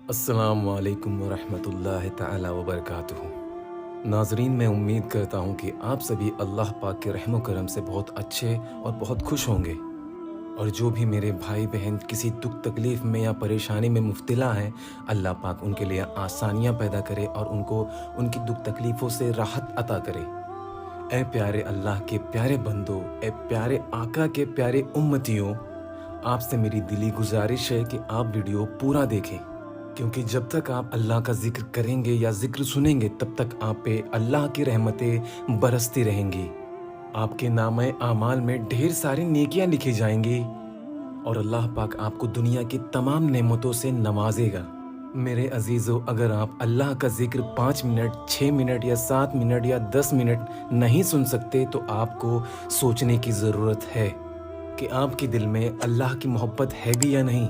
अस्सलाम वालेकुम वरहमतुल्लाहि ताला वबरकातुहू। नाज़रीन, मैं उम्मीद करता हूँ कि आप सभी अल्लाह पाक के रहम करम से बहुत अच्छे और बहुत खुश होंगे। और जो भी मेरे भाई बहन किसी दुख तकलीफ़ में या परेशानी में मुब्तला हैं, अल्लाह पाक उनके लिए आसानियाँ पैदा करे और उनको उनकी दुख तकलीफ़ों से राहत अता करे। ए प्यारे अल्लाह के प्यारे बंदो, ए प्यारे आका के प्यारे उम्मतियों, आपसे मेरी दिली गुजारिश है कि आप वीडियो पूरा देखें, क्योंकि जब तक आप अल्लाह का ज़िक्र करेंगे या ज़िक्र सुनेंगे तब तक आप पे अल्लाह की रहमतें बरसती रहेंगी। आपके नामे आमाल में ढेर सारी नेकियां लिखी जाएंगी और अल्लाह पाक आपको दुनिया की तमाम नेमतों से नवाजेगा। मेरे अजीज़ों, अगर आप अल्लाह का ज़िक्र 5 मिनट, 6 मिनट या 7 मिनट या 10 मिनट नहीं सुन सकते तो आपको सोचने की ज़रूरत है कि आपके दिल में अल्लाह की मोहब्बत है भी या नहीं,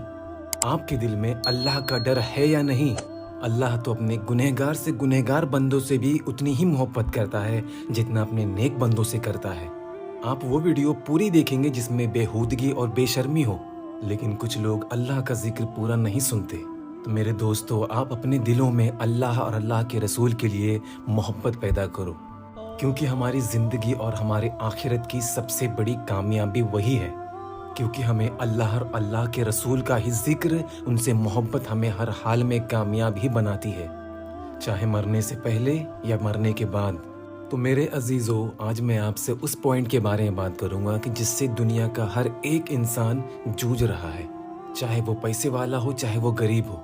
आपके दिल में अल्लाह का डर है या नहीं। अल्लाह तो अपने गुनहगार से गुनहगार बंदों से भी उतनी ही मोहब्बत करता है जितना अपने नेक बंदों से करता है। आप वो वीडियो पूरी देखेंगे जिसमें बेहूदगी और बेशर्मी हो, लेकिन कुछ लोग अल्लाह का जिक्र पूरा नहीं सुनते। तो मेरे दोस्तों, आप अपने दिलों में अल्लाह और अल्लाह के रसूल के लिए मोहब्बत पैदा करो, क्योंकि हमारी ज़िंदगी और हमारे आखिरत की सबसे बड़ी कामयाबी वही है। क्योंकि हमें अल्लाह और अल्लाह के रसूल का ही जिक्र, उनसे मोहब्बत हमें हर हाल में कामयाब ही बनाती है, चाहे मरने से पहले या मरने के बाद। तो मेरे अजीज़ों, आज मैं आपसे उस पॉइंट के बारे में बात करूंगा कि जिससे दुनिया का हर एक इंसान जूझ रहा है, चाहे वो पैसे वाला हो चाहे वो गरीब हो।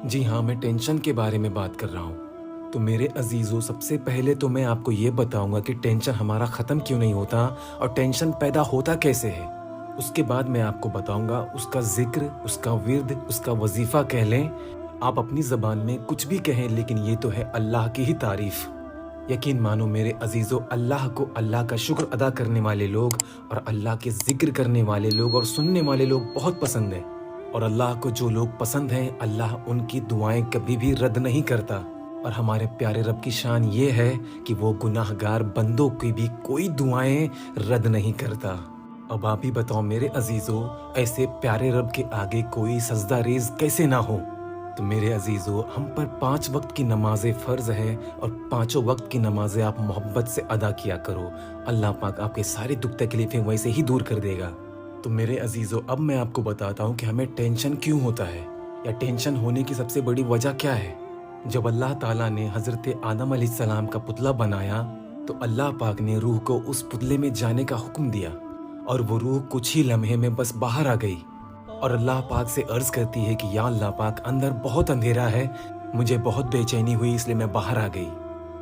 जी हाँ, मैं टेंशन के बारे में बात कर रहा हूँ। तो मेरे अजीज़ों, सबसे पहले तो मैं आपको ये बताऊंगा कि टेंशन हमारा ख़त्म क्यों नहीं होता और टेंशन पैदा होता कैसे है। उसके बाद मैं आपको बताऊंगा उसका जिक्र, उसका विर्द, उसका वजीफ़ा कह लें, आप अपनी ज़बान में कुछ भी कहें, लेकिन ये तो है अल्लाह की ही तारीफ़। यकीन मानो मेरे अजीज़ों, अल्लाह को अल्लाह का शुक्र अदा करने वाले लोग और अल्लाह के जिक्र करने वाले लोग और सुनने वाले लोग बहुत पसंद हैं। और अल्लाह को जो लोग पसंद हैं, अल्लाह उनकी दुआएं कभी भी रद्द नहीं करता। और हमारे प्यारे रब की शान ये है कि वो गुनाहगार बंदों की भी कोई दुआएं रद्द नहीं करता। अब आप ही बताओ मेरे अजीज़ों, ऐसे प्यारे रब के आगे कोई सजदा रेज़ कैसे ना हो। तो मेरे अजीज़ों, हम पर 5 वक्त की नमाजें फ़र्ज़ है और 5 वक्त की नमाजें आप मोहब्बत से अदा किया करो। अल्लाह पाक आपके सारे दुख तकलीफ़ें वैसे ही दूर कर देगा। तो मेरे अजीज़ों, अब मैं आपको बताता हूँ कि हमें टेंशन क्यों होता है या टेंशन होने की सबसे बड़ी वजह क्या है। जब अल्लाह ताला ने हज़रत आदम अलैहिस्सलाम का पुतला बनाया तो अल्लाह पाक ने रूह को उस पुतले में जाने का हुक्म दिया और वो रूह कुछ ही लम्हे में बस बाहर आ गई और अल्लाह पाक से अर्ज़ करती है कि या अल्लाह पाक, अंदर बहुत अंधेरा है, मुझे बहुत बेचैनी हुई इसलिए मैं बाहर आ गई।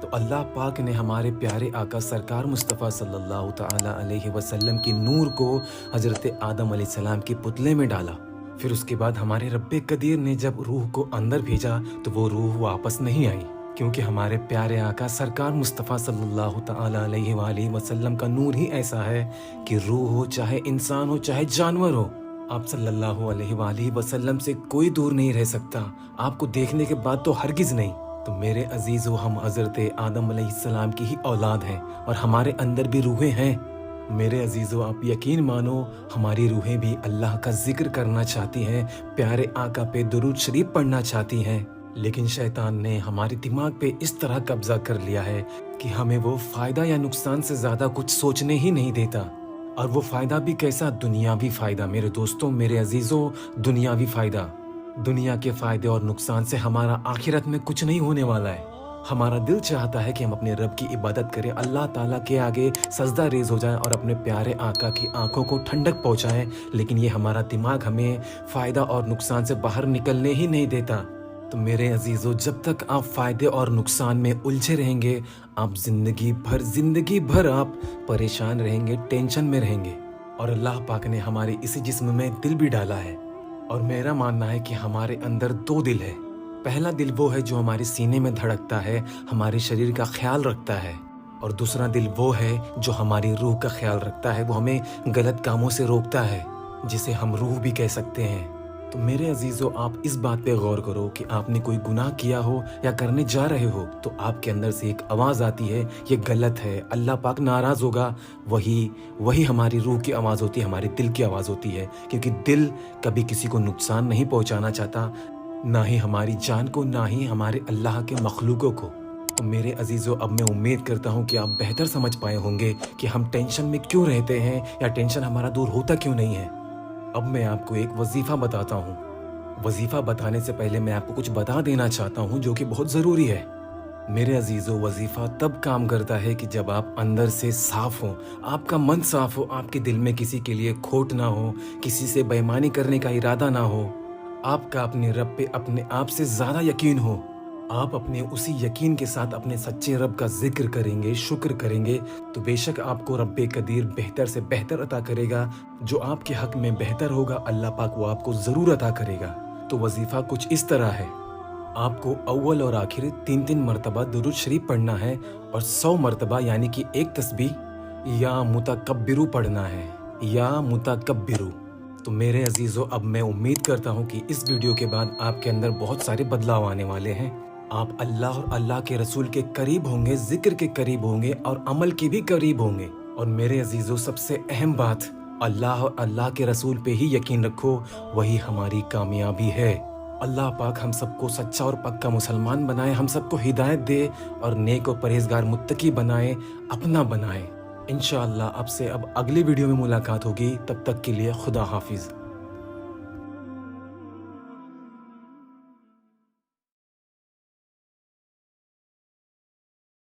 तो अल्लाह पाक ने हमारे प्यारे आका सरकार मुस्तफ़ा सल्लल्लाहु ताला अलैहि वसल्लम की नूर को हज़रत आदम अलैहिस्सलाम के पुतले में डाला। फिर उसके बाद हमारे रब्बे कदीर ने जब रूह को अंदर भेजा तो वो रूह वापस नहीं आई, क्योंकि हमारे प्यारे आका सरकार मुस्तफ़ा सल्लल्लाहु ताला अलैहि वसल्लम का नूर ही ऐसा है कि रूह हो चाहे इंसान हो चाहे जानवर हो, आप सल्लल्लाहु अलैहि वसल्लम से कोई दूर नहीं रह सकता। आपको देखने के बाद तो हरगिज़ नहीं। तो मेरे अजीज़ों, हम हज़रत आदम अलैहिस्सलाम की ही औलाद हैं और हमारे अंदर भी रूहें हैं। मेरे अजीज़ों, आप यकीन मानो, हमारी रूहें भी अल्लाह का जिक्र करना चाहती हैं, प्यारे आका पे दुरूद शरीफ पढ़ना चाहती हैं, लेकिन शैतान ने हमारे दिमाग पे इस तरह कब्जा कर लिया है कि हमें वो फ़ायदा या नुकसान से ज़्यादा कुछ सोचने ही नहीं देता। और वो फ़ायदा भी कैसा, दुनियावी फ़ायदा। मेरे दोस्तों, मेरे अजीज़ों, दुनियावी फ़ायदा। दुनिया के फ़ायदे और नुकसान से हमारा आखिरत में कुछ नहीं होने वाला है। हमारा दिल चाहता है कि हम अपने रब की इबादत करें, अल्लाह ताला के आगे सजदा रेज़ हो जाएं और अपने प्यारे आका की आंखों को ठंडक पहुंचाएं, लेकिन ये हमारा दिमाग हमें फ़ायदा और नुकसान से बाहर निकलने ही नहीं देता। तो मेरे अजीज़ों, जब तक आप फ़ायदे और नुकसान में उलझे रहेंगे, आप ज़िंदगी भर आप परेशान रहेंगे, टेंशन में रहेंगे। और अल्लाह पाक ने हमारे इसी जिस्म में दिल भी डाला है और मेरा मानना है कि हमारे अंदर 2 दिल है। पहला दिल वो है जो हमारे सीने में धड़कता है, हमारे शरीर का ख्याल रखता है, और दूसरा दिल वो है जो हमारी रूह का ख्याल रखता है, वो हमें गलत कामों से रोकता है, जिसे हम रूह भी कह सकते हैं। तो मेरे अजीज़ों, आप इस बात पे गौर करो कि आपने कोई गुनाह किया हो या करने जा रहे हो तो आपके अंदर से एक आवाज़ आती है, ये गलत है, अल्लाह पाक नाराज़ होगा। वही हमारी रूह की आवाज़ होती है, हमारे दिल की आवाज़ होती है, क्योंकि दिल कभी किसी को नुकसान नहीं पहुंचाना चाहता, ना ही हमारी जान को, ना ही हमारे अल्लाह के मखलूकों को। तो मेरे अजीज़ों, अब मैं उम्मीद करता हूँ कि आप बेहतर समझ पाए होंगे कि हम टेंशन में क्यों रहते हैं या टेंशन हमारा दूर होता क्यों नहीं है। अब मैं आपको एक वजीफ़ा बताता हूँ। वजीफ़ा बताने से पहले मैं आपको कुछ बता देना चाहता हूँ जो कि बहुत ज़रूरी है। मेरे अजीज़ों, वजीफ़ा तब काम करता है कि जब आप अंदर से साफ़ हो, आपका मन साफ़ हो, आपके दिल में किसी के लिए खोट ना हो, किसी से बेईमानी करने का इरादा ना हो, आपका अपने रब पे अपने आप से ज़्यादा यकीन हो। आप अपने उसी यकीन के साथ अपने सच्चे रब का ज़िक्र करेंगे, शुक्र करेंगे, तो बेशक आपको रब्बे कदीर बेहतर से बेहतर अता करेगा। जो आपके हक़ में बेहतर होगा, अल्लाह पाक वो आपको ज़रूर अता करेगा। तो वजीफ़ा कुछ इस तरह है। आपको अव्वल और आखिर 3-3 मरतबा दुरूद शरीफ पढ़ना है और 100 मरतबा यानी कि एक तस्बीह या मुतकब्बिरु पढ़ना है, या मुतकब्बिरु। तो मेरे अजीज़ों, अब मैं उम्मीद करता हूँ कि इस वीडियो के बाद आपके अंदर बहुत सारे बदलाव आने वाले हैं। आप अल्लाह और अल्लाह के रसूल के करीब होंगे, ज़िक्र के करीब होंगे और अमल के भी करीब होंगे। और मेरे अजीज़ों, सबसे अहम बात, अल्लाह और अल्लाह के रसूल पे ही यकीन रखो, वही हमारी कामयाबी है। अल्लाह पाक हम सबको सच्चा और पक्का मुसलमान बनाए, हम सबको हिदायत दे और नेक और परहेजगार मुत्तकी बनाए, अपना बनाए। इंशाअल्लाह आपसे अब अगली वीडियो में मुलाकात होगी। तब तक के लिए खुदा हाफिज़।